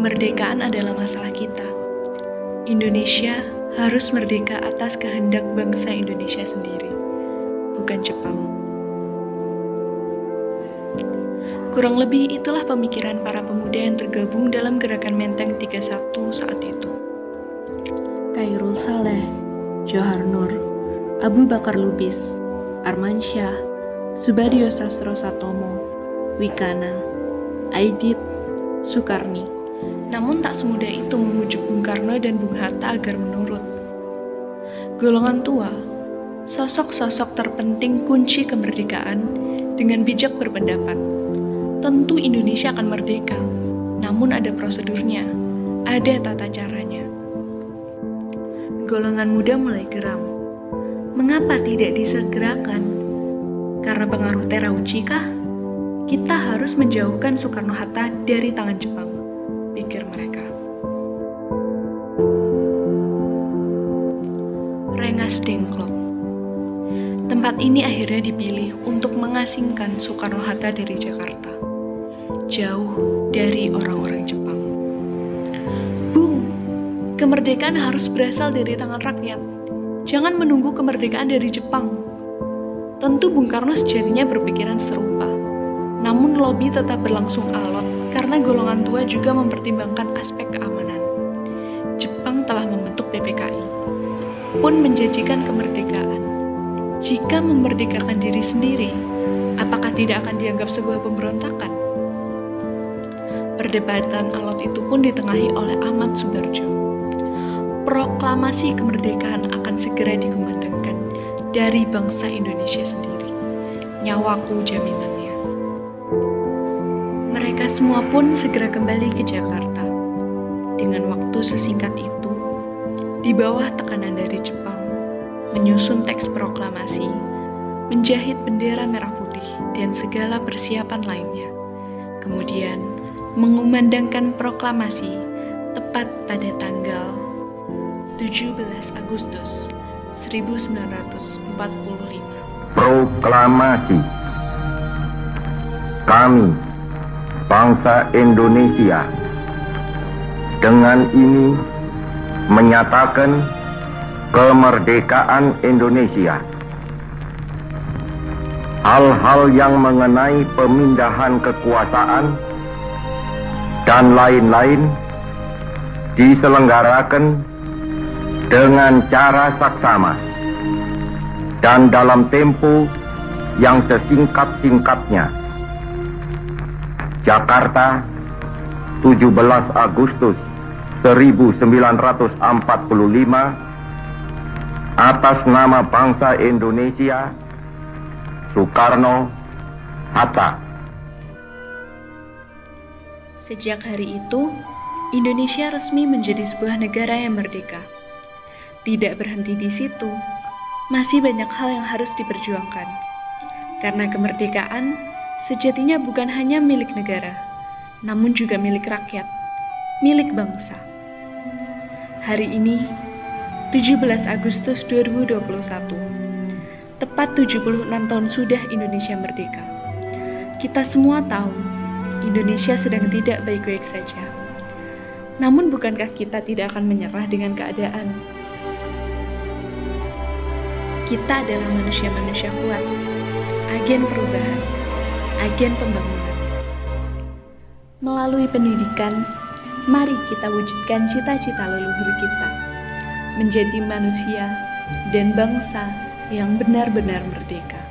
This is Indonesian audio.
Kemerdekaan adalah masalah kita. Indonesia harus merdeka atas kehendak bangsa Indonesia sendiri, bukan Jepang. Kurang lebih itulah pemikiran para pemuda yang tergabung dalam gerakan Menteng 31 saat itu. Khairul Saleh, Johar Nur, Abu Bakar Lubis, Armansyah, Subadio Sastro Satomo, Wikana, Aidit, Sukarni. Namun tak semudah itu memujuk Bung Karno dan Bung Hatta agar menurut. Golongan tua, sosok-sosok terpenting kunci kemerdekaan, dengan bijak berpendapat, tentu Indonesia akan merdeka, namun ada prosedurnya, ada tata caranya. Golongan muda mulai geram. Mengapa tidak disegerakan? Karena pengaruh Terauchi kah? Kita harus menjauhkan Soekarno-Hatta dari tangan Jepang, pikir mereka. Rengas Dengklok. Tempat ini akhirnya dipilih untuk mengasingkan Soekarno-Hatta dari Jakarta, jauh dari orang-orang Jepang. Bung, kemerdekaan harus berasal dari tangan rakyat. Jangan menunggu kemerdekaan dari Jepang. Tentu Bung Karno sejatinya berpikiran serupa. Namun lobi tetap berlangsung alot karena golongan tua juga mempertimbangkan aspek keamanan. Jepang telah membentuk PPKI, pun menjanjikan kemerdekaan. Jika memerdekakan diri sendiri, apakah tidak akan dianggap sebuah pemberontakan? Perdebatan alot itu pun ditengahi oleh Ahmad Subarjo. Proklamasi kemerdekaan akan segera dikumandangkan dari bangsa Indonesia sendiri. Nyawaku jaminannya. Mereka semua pun segera kembali ke Jakarta. Dengan waktu sesingkat itu, di bawah tekanan dari Jepang, menyusun teks proklamasi, menjahit bendera merah putih, dan segala persiapan lainnya. Kemudian, mengumandangkan proklamasi tepat pada tanggal 17 Agustus 1945. Proklamasi. Kami, bangsa Indonesia, dengan ini menyatakan kemerdekaan Indonesia. Hal-hal yang mengenai pemindahan kekuasaan dan lain-lain diselenggarakan dengan cara saksama dan dalam tempo yang sesingkat-singkatnya. Jakarta, 17 Agustus 1945, atas nama bangsa Indonesia, Soekarno-Hatta. Sejak hari itu, Indonesia resmi menjadi sebuah negara yang merdeka. Tidak berhenti di situ, masih banyak hal yang harus diperjuangkan. Karena kemerdekaan sejatinya bukan hanya milik negara, namun juga milik rakyat, milik bangsa. Hari ini, 17 Agustus 2021, tepat 76 tahun sudah Indonesia merdeka. Kita semua tahu, Indonesia sedang tidak baik-baik saja. Namun bukankah kita tidak akan menyerah dengan keadaan? Kita adalah manusia-manusia kuat, agen perubahan, agen pembangunan. Melalui pendidikan, mari kita wujudkan cita-cita leluhur kita, menjadi manusia dan bangsa yang benar-benar merdeka.